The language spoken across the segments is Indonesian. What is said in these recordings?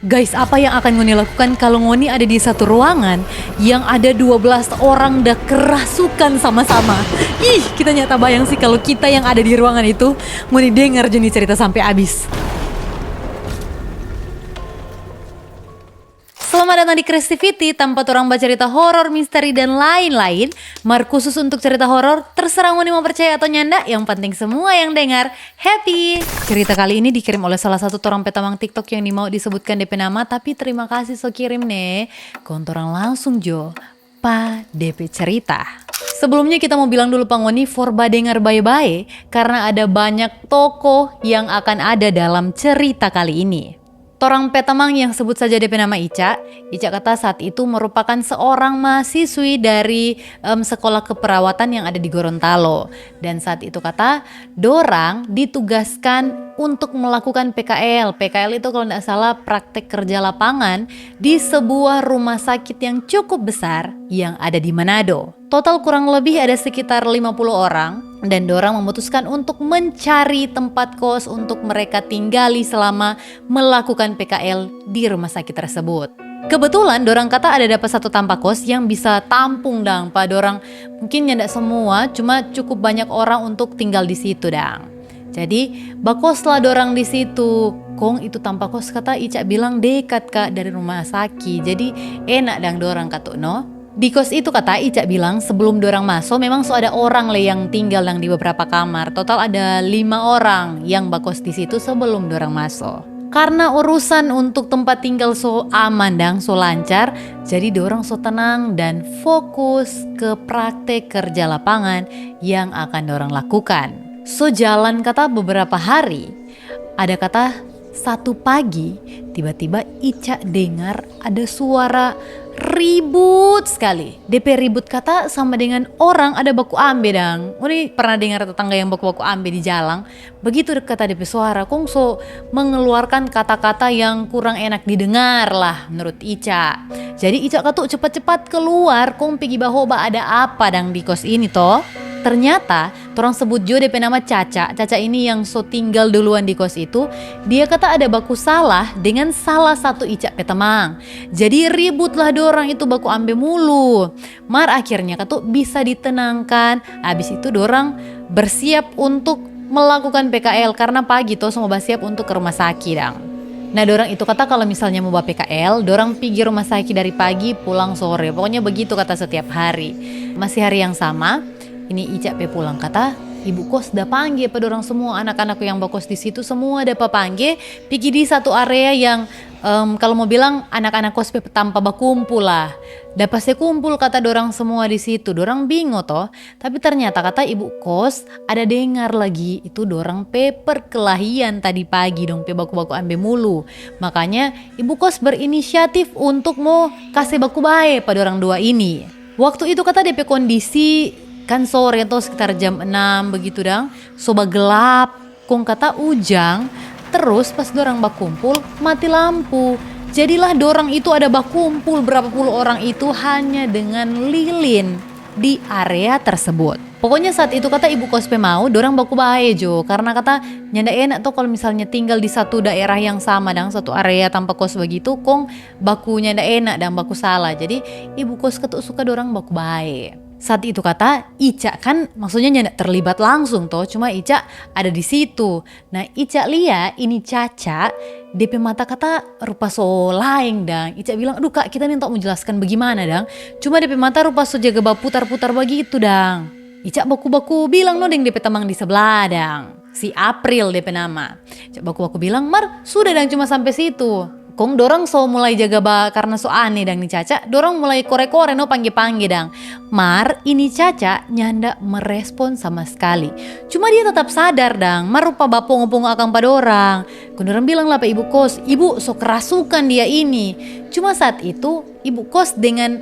Guys, apa yang akan Ngoni lakukan kalau Ngoni ada di satu ruangan yang ada 12 orang dah kerasukan sama-sama? Ih, kita nyata bayang sih kalau kita yang ada di ruangan itu Ngoni dengar jenis cerita sampai habis. Selamat datang di Creativity, tempat orang baca cerita horor, misteri, dan lain-lain. Mar khusus untuk cerita horor, terserah Ngoni mau percaya atau nyanda, yang penting semua yang dengar happy. Cerita kali ini dikirim oleh salah satu torang petamang TikTok yang dimau disebutkan DP nama, tapi terima kasih so kirim nih. Kontorang langsung jo, pa DP cerita. Sebelumnya kita mau bilang dulu Pak Ngoni, forba dengar bye-bye, karena ada banyak tokoh yang akan ada dalam cerita kali ini. Torang petamang yang sebut saja DP nama Ica kata saat itu merupakan seorang mahasiswi dari sekolah keperawatan yang ada di Gorontalo. Dan saat itu kata, dorang ditugaskan untuk melakukan PKL. PKL itu kalau tidak salah praktek kerja lapangan di sebuah rumah sakit yang cukup besar yang ada di Manado. Total kurang lebih ada sekitar 50 orang dan dorang memutuskan untuk mencari tempat kos untuk mereka tinggali selama melakukan PKL di rumah sakit tersebut. Kebetulan dorang kata ada dapat satu tampak kos yang bisa tampung dang pak dorang, mungkin nyandak semua cuma cukup banyak orang untuk tinggal di situ dang. Jadi bakoslah dorang di situ. Kong itu tampak kos kata Ica bilang dekat kak dari rumah sakit, jadi enak dang dorang kata no. Di kos itu kata Ica bilang sebelum dorang masuk memang so ada orang le yang tinggal dang di beberapa kamar. Total ada 5 orang yang bakos di situ sebelum dorang masuk. Karena urusan untuk tempat tinggal so aman dang, so lancar, jadi dorang so tenang dan fokus ke praktek kerja lapangan yang akan dorang lakukan. So jalan kata beberapa hari, ada kata satu pagi tiba-tiba Ica dengar ada suara ribut sekali. DP ribut kata sama dengan orang ada baku ambe dang. Ini pernah dengar tetangga yang baku-baku ambe di jalang. Begitu kata DP suara, kong so mengeluarkan kata-kata yang kurang enak didengar lah menurut Ica. Jadi Ica kata cepat-cepat keluar, kong pergi bahoba ada apa dang di kos ini toh. Ternyata orang sebut jo DP nama Caca. Caca ini yang so tinggal duluan di kos itu, dia kata ada baku salah dengan salah satu Ica petemang. Jadi ributlah dorang itu baku ambe mulu. Mar akhirnya kata bisa ditenangkan. Habis itu dorang bersiap untuk melakukan PKL karena pagi tuh semua bersiap untuk ke rumah sakit dang. Nah dorang itu kata kalau misalnya mau PKL, dorang pergi rumah sakit dari pagi pulang sore. Pokoknya begitu kata setiap hari. Masih hari yang sama. Ini Ica pe pulang kata ibu kos dah panggil pada orang semua anak-anak yang bakos di situ semua dah panggil pergi di satu area yang kalau mau bilang anak-anak kos pe tanpa bakumpul lah. Dah pasti kumpul kata dorang semua di situ. Dorang bingung toh. Tapi ternyata kata ibu kos ada dengar lagi itu dorang pe perkelahian tadi pagi dong pe baku-baku ambe mulu. Makanya ibu kos berinisiatif untuk mau kasih baku bae pada orang dua ini. Waktu itu kata DP kondisi kan sore atau sekitar jam 6 begitu dang. Soba gelap, kong kata ujang. Terus pas dorang bakumpul mati lampu. Jadilah dorang itu ada bakumpul berapa puluh orang itu hanya dengan lilin di area tersebut. Pokoknya saat itu kata ibu kos pe mau dorang baku bae jo. Karena kata nyanda enak tuh kalau misalnya tinggal di satu daerah yang sama dang, satu area tanpa kos begitu kong bakunya nyanda enak dan baku salah. Jadi ibu kos ketuk suka dorang baku bae. Saat itu kata Ica kan maksudnya nggak terlibat langsung toh, cuma Ica ada di situ. Nah Ica lihat ini Caca DP mata kata rupa so lain dang. Ica bilang aduh kak kita nih tak mau jelaskan bagaimana dang. Cuma DP mata rupa so jaga putar-putar begitu dang. Ica baku-baku bilang no deng DP temang di sebelah dang. Si April DP nama. Ica baku-baku bilang Mar sudah dang cuma sampai situ. Kong dorang so mulai jaga karena so aneh dang nih Caca. Dorang mulai kore-kore no panggil-panggil dang. Mar ini Caca nyanda merespon sama sekali. Cuma dia tetap sadar dang. Mar rupa bapong-bapong akan pada orang. Kong dorang bilang lah pe ibu kos. Ibu so kerasukan dia ini. Cuma saat itu ibu kos dengan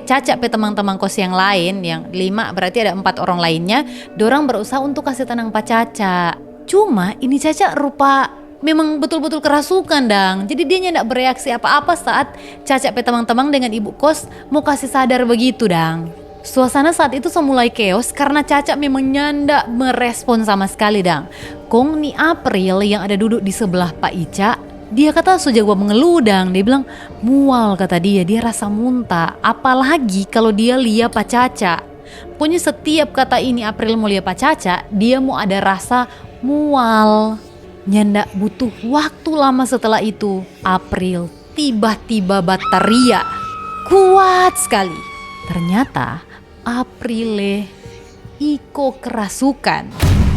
Caca pe teman-teman kos yang lain. Yang 5 berarti ada 4 orang lainnya. Dorang berusaha untuk kasih tenang Pak Caca. Cuma ini Caca rupa memang betul-betul kerasukan dang. Jadi dia nggak bereaksi apa-apa saat Caca pe teman-teman dengan ibu kos mau kasih sadar begitu dang. Suasana saat itu semulai chaos karena Caca memang nyanda merespon sama sekali dang. Kong ni April yang ada duduk di sebelah Pak Ica Dia kata sejak gua mengeludang, dia bilang mual kata dia rasa muntah. Apalagi kalau dia lihat Pak Caca. Pokoknya setiap kata ini April mau lihat Pak Caca, dia mau ada rasa mual. Nyanda butuh waktu lama setelah itu, April tiba-tiba bataria. Kuat sekali. Ternyata Aprile iko kerasukan.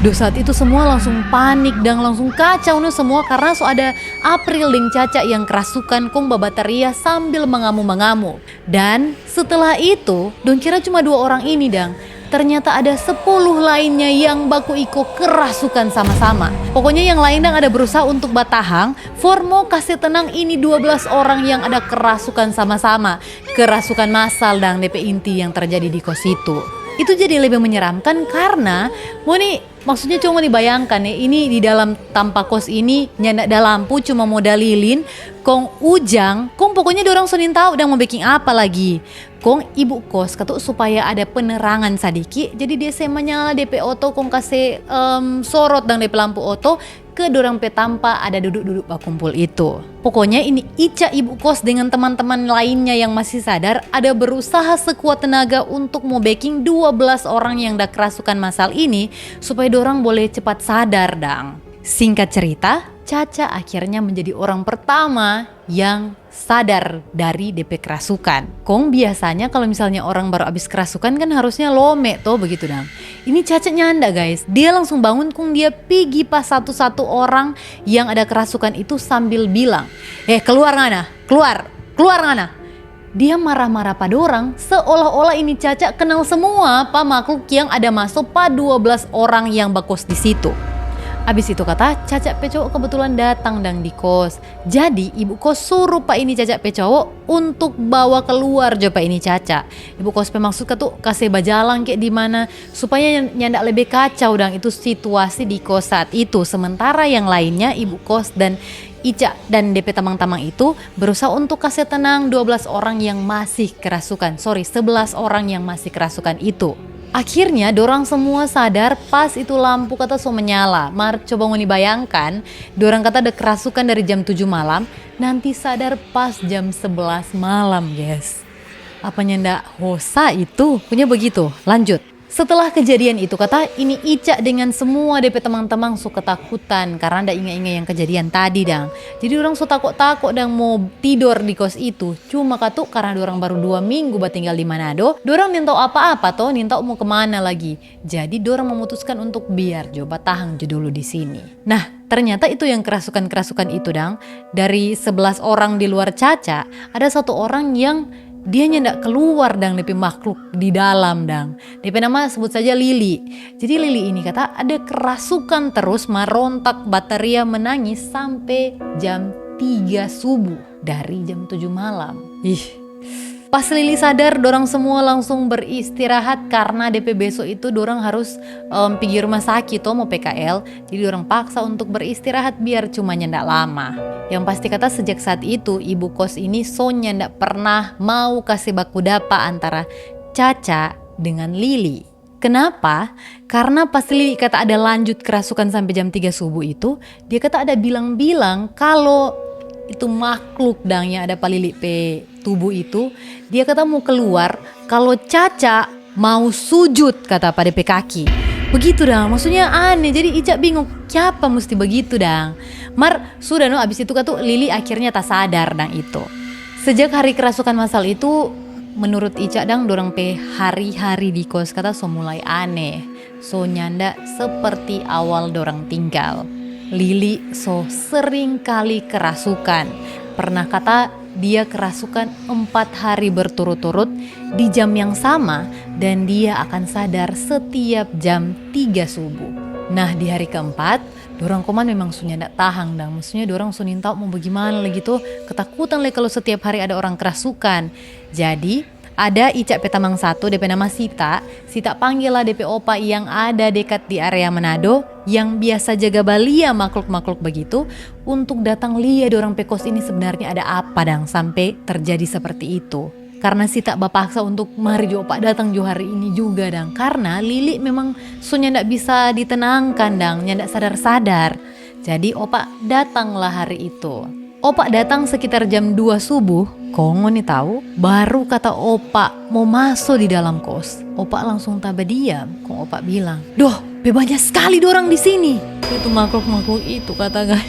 Saat itu semua langsung panik dan langsung kacau semua karena ada April dan Caca yang kerasukan kong babataria sambil mengamu-mengamu. Dan setelah itu, dong kira cuma 2 orang ini dang. Ternyata ada 10 lainnya yang baku iko kerasukan sama-sama. Pokoknya yang lain dang ada berusaha untuk batahang, Formo kasih tenang ini 12 orang yang ada kerasukan sama-sama. Kerasukan massal dang DP inti yang terjadi di kos itu. Itu jadi lebih menyeramkan karena mau nih maksudnya cuma dibayangkan ya, ini di dalam tanpa kos ini nyanda ada lampu cuma modal lilin, kong ujang, kong pokoknya dorang sonin tahu udah mau baking apa lagi. Kong ibu kos kata supaya ada penerangan sadiki, jadi dia semanya DP oto kong kasih sorot dan DP lampu oto ke dorang petampa ada duduk-duduk bakumpul itu. Pokoknya ini Ica ibu kos dengan teman-teman lainnya yang masih sadar ada berusaha sekuat tenaga untuk mau backing 12 orang yang dah kerasukan massal ini supaya dorang boleh cepat sadar dang. Singkat cerita, Caca akhirnya menjadi orang pertama yang sadar dari DP kerasukan. Kong biasanya kalau misalnya orang baru habis kerasukan kan harusnya lome toh begitu dang. Ini Caca nyanda guys, dia langsung bangun kong dia pergi pas satu-satu orang yang ada kerasukan itu sambil bilang, keluar ngana, keluar ngana. Dia marah-marah pada orang seolah-olah ini Caca kenal semua pak makhluk yang ada masuk pak 12 orang yang bakos di situ. Abis itu kata Caca Pecowok kebetulan datang dang di kos. Jadi ibu kos suruh pak ini Caca Pecowok untuk bawa keluar jo pak ini Caca. Ibu kos pemaksud tuh kasih bajalang kayak di mana supaya nyanda lebih kacau dang itu situasi di kos saat itu. Sementara yang lainnya ibu kos dan Ica dan DP tamang-tamang itu berusaha untuk kasih tenang 12 orang yang masih kerasukan. 11 orang yang masih kerasukan itu. Akhirnya dorang semua sadar pas itu lampu kata so menyala. Mar coba ngoni bayangkan, dorang kata ada kerasukan dari jam 7 malam, nanti sadar pas jam 11 malam guys. Apanya ndak hosa itu? Punya begitu, lanjut. Setelah kejadian itu kata ini Ica dengan semua DP teman-teman so ketakutan karena ndak ingat-ingat yang kejadian tadi dang. Jadi orang so takut-takut dan mau tidur di kos itu. Cuma katu karena orang baru 2 minggu tinggal di Manado, dorang nintau apa-apa toh, nintau mau kemana lagi. Jadi dorang memutuskan untuk biar coba tahan dulu di sini. Nah ternyata itu yang kerasukan-kerasukan itu dang. Dari 11 orang di luar Caca, ada 1 orang yang dia nyendak keluar dang DP makhluk di dalam dang. DP nama sebut saja Lili. Jadi Lili ini kata ada kerasukan terus merontak bataria menangis sampai jam 3 subuh dari jam 7 malam. Pas Lili sadar dorang semua langsung beristirahat karena DP besok itu dorang harus pergi rumah sakit toh mau PKL. Jadi dorang paksa untuk beristirahat biar cuma nyendak lama. Yang pasti kata sejak saat itu ibu kos ini Sonya ndak pernah mau kasih baku dapa antara Caca dengan Lili. Kenapa? Karena pas Lili kata ada lanjut kerasukan sampai jam 3 subuh itu, dia kata ada bilang-bilang kalau itu makhluk dang yang ada palili pe tubuh itu, dia kata mau keluar kalau Caca mau sujud kata pada pe kaki. Begitu dang, maksudnya aneh. Jadi Ica bingung, siapa mesti begitu dang. Mar sudah abis itu kata Lili akhirnya tak sadar dang itu. Sejak hari kerasukan massal itu, menurut Ica dang dorang pe hari-hari di kos kata so mulai aneh. So nyanda seperti awal dorang tinggal. Lili so sering kali kerasukan. Pernah kata dia kerasukan 4 hari berturut-turut di jam yang sama dan dia akan sadar setiap jam 3 subuh. Nah di hari keempat, dorang koman memang sunya ndak tahan dang. Maksudnya dorang sunin tahu mau bagaimana lagi tuh. Ketakutan lagi kalau setiap hari ada orang kerasukan. Jadi ada Ica petamang 1 DP nama Sita panggil lah DP opa yang ada dekat di area Manado yang biasa jaga balia makhluk-makhluk begitu untuk datang lihat dorang pekos ini sebenarnya ada apa dang sampai terjadi seperti itu. Karena Sita bapaksa untuk mari jo opa datang jo hari ini juga dang. Karena Lili memang sunya ndak bisa ditenangkan dang, ndak sadar-sadar. Jadi opa datanglah hari itu. Opa datang sekitar jam 2 subuh. Kongo nih tahu, baru kata Opa mau masuk di dalam kos. Opa langsung taba diam. Kong Opa bilang, "Doh, banyak sekali dorang di sini." Itu makhluk-makhluk itu kata guys.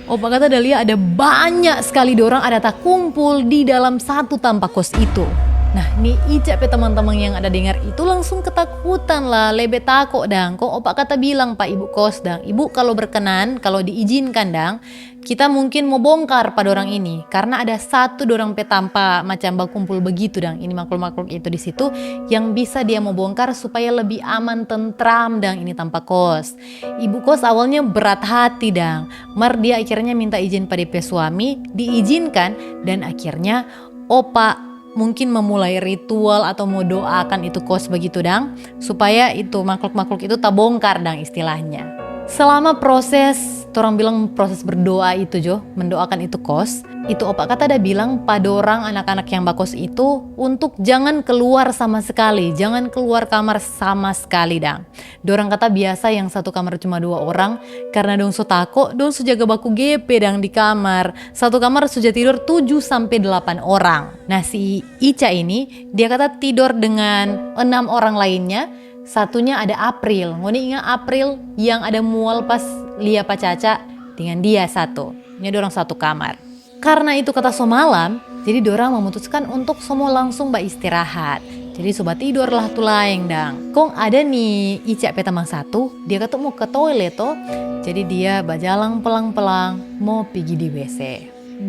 Opa kata ada lihat ada banyak sekali dorang ada tak kumpul di dalam satu tampak kos itu. Nah, nih Ica pe teman-teman yang ada dengar itu langsung ketakutan lah, lebih takut dang. Kok Opa kata bilang Pak Ibu kos dang, Ibu kalau berkenan, kalau diizinkan dang, kita mungkin mau bongkar pada orang ini karena ada satu dorang pe tampa macam berkumpul begitu dang. Ini makhluk-makhluk itu di situ yang bisa dia mau bongkar supaya lebih aman tentram dang ini tanpa kos. Ibu kos awalnya berat hati dang, mar dia akhirnya minta izin pada DP suami, diizinkan dan akhirnya Opa mungkin memulai ritual atau mau doakan itu kos begitu dang, supaya itu makhluk-makhluk itu tak bongkar dang istilahnya. Selama proses, orang bilang proses berdoa itu Jo, mendoakan itu kos, itu Opa kata ada bilang pada orang anak-anak yang bakos itu untuk jangan keluar sama sekali, jangan keluar kamar sama sekali dang. Dorang kata biasa yang satu kamar cuma 2 orang, karena dong so tako, dong so jaga baku GP dang di kamar. Satu kamar sudah tidur 7-8 orang. Nah si Ica ini, dia kata tidur dengan 6 orang lainnya. Satunya ada April, ngoni ingat April yang ada mual pas Lia Pacaca dengan dia satu. Ini dorang satu kamar. Karena itu kata so malam, jadi dorang memutuskan untuk semua langsung istirahat. Jadi sobat tidur lah tuh laeng dang. Kong ada nih Ica petamang satu, dia kata mau ke toilet toh. Jadi dia berjalan pelang-pelang mau pergi di WC.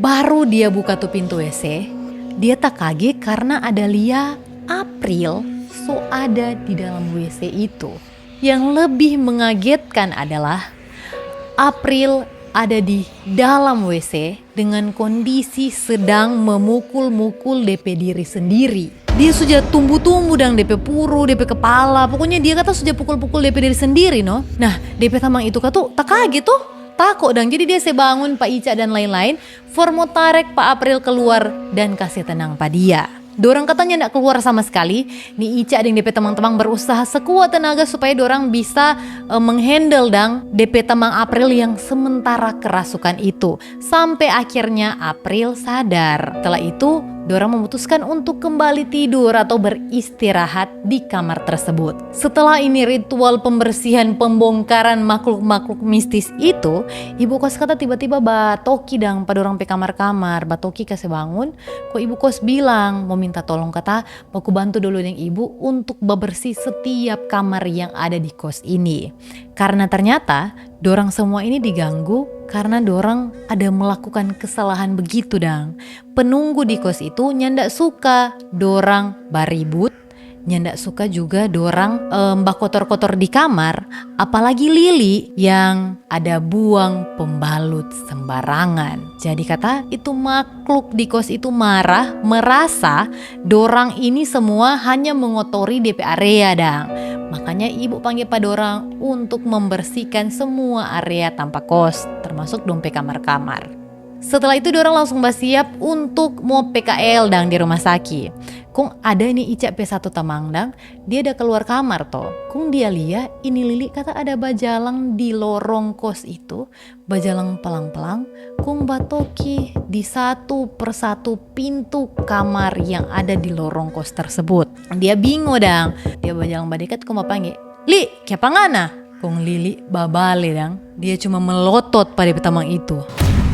Baru dia buka tuh pintu WC, dia tak kaget karena ada Lia April so ada di dalam WC itu. Yang lebih mengagetkan adalah April ada di dalam WC dengan kondisi sedang memukul-mukul DP diri sendiri. Dia sudah tumbuh-tumbuh dan DP puru, DP kepala, pokoknya dia kata sudah pukul-pukul DP diri sendiri no. Nah DP tamang itu kata tak kaget tuh, takut dong. Jadi dia sebangun Pak Ica dan lain-lain, formo tarik Pak April keluar dan kasih tenang Pak dia. Dorang katanya ndak keluar sama sekali. Nih Ica dan DP teman-teman berusaha sekuat tenaga supaya dorang bisa menghandle dang DP teman April yang sementara kerasukan itu. Sampai akhirnya April sadar. Setelah itu dorang memutuskan untuk kembali tidur atau beristirahat di kamar tersebut. Setelah ini ritual pembersihan pembongkaran makhluk-makhluk mistis itu, ibu kos kata tiba-tiba Batoki dang pada orang pe kamar-kamar. Batoki kasih bangun, kok ibu kos bilang mau minta tolong kata, aku bantu dulu dengan ibu untuk bebersih setiap kamar yang ada di kos ini. Karena ternyata dorang semua ini diganggu karena dorang ada melakukan kesalahan begitu dang. Penunggu di kos itu nyandak suka dorang baribut, nyandak suka juga dorang kotor-kotor di kamar, apalagi Lili yang ada buang pembalut sembarangan. Jadi kata itu makhluk di kos itu marah, merasa dorang ini semua hanya mengotori DP area dang. Makanya ibu panggil pada orang untuk membersihkan semua area tanpa kos, termasuk dompet kamar-kamar. Setelah itu dorang langsung bersiap untuk mau PKL dang di rumah sakit. Kung ada ini Ica P1 tamang dang, dia ada keluar kamar toh. Kung dia lihat ini Lili kata ada bajalang di lorong kos itu, bajalang pelang-pelang. Kung batoki di satu persatu pintu kamar yang ada di lorong kos tersebut. Dia bingung dang, dia bajalang badekat kung panggil, "Li, kiapa ngana?" Kung Lili babale dang, dia cuma melotot pada petamang itu.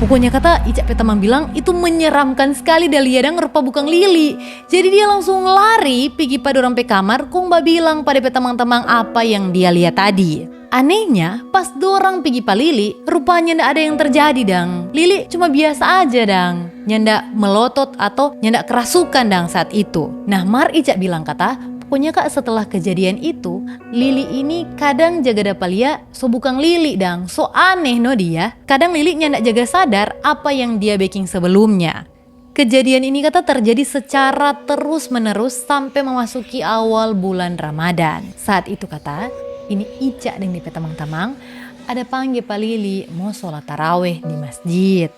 Pokoknya kata Ica petamang bilang itu menyeramkan sekali Dalia dan rupa bukan Lili. Jadi dia langsung lari pergi pada orang pe kamar, kong bilang pada petamang-tamang apa yang dia lihat tadi. Anehnya pas dorang pergi pa Lili, rupanya ndak ada yang terjadi dang. Lili cuma biasa aja dang, nyandak melotot atau nyandak kerasukan dang saat itu. Nah Mar Ica bilang kata, pokoknya kak setelah kejadian itu, Lili ini kadang jaga dapalia so bukan Lili dang, so aneh no dia. Kadang Lili nyandak jaga sadar apa yang dia baking sebelumnya. Kejadian ini kata terjadi secara terus menerus sampai memasuki awal bulan Ramadan. Saat itu kata, ini Ica dan DP tamang-tamang ada panggil Pak Lili mau sholat taraweh di masjid.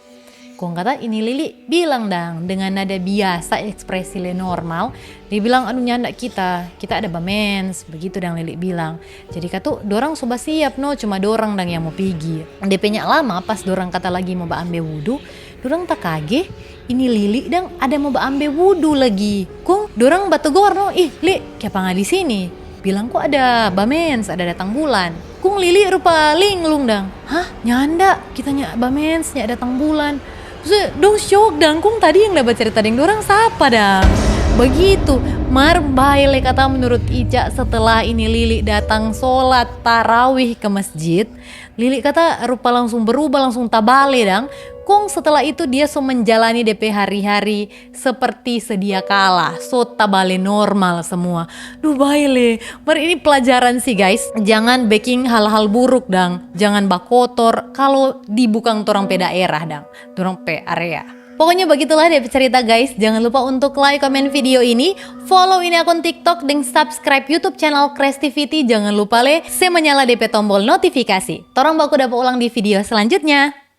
Kong kata ini Lili bilang dang dengan nada biasa ekspresi le normal. Dia bilang aduh nyandak kita ada bamens. Begitu dang Lili bilang. Jadi kata dorang soba siap no cuma dorang dang yang mau pergi. DP-nya lama pas dorang kata lagi mau ambil wudhu. Dorang tak kage, ini Lili dang ada mau ambil wudhu lagi. Kung, dorang batu gorno, ih Li, kenapa nggak di sini? Bilang kok ada bamens, ada datang bulan. Kung Lili rupa linglung dang. Hah, nyanda, kita bamens, datang bulan. Terus dong syok dang, kung tadi yang dapat cerita deng dorang siapa dang? Begitu, marbaile kata menurut Ica setelah ini Lili datang sholat tarawih ke masjid. Lili kata rupa langsung berubah, langsung tabale dang. Kung setelah itu dia so menjalani DP hari-hari seperti sedia kala, so tabale normal semua. Duh baile, mari ini pelajaran sih guys. Jangan baking hal-hal buruk dang, jangan bakotor kalau dibukang torang pe daerah dang, torang pe area. Pokoknya begitulah deh cerita guys. Jangan lupa untuk like, komen video ini, follow ini akun TikTok, dan subscribe YouTube channel Creativity. Jangan lupa saya menyala DP tombol notifikasi. Torang baku dapat ulang di video selanjutnya.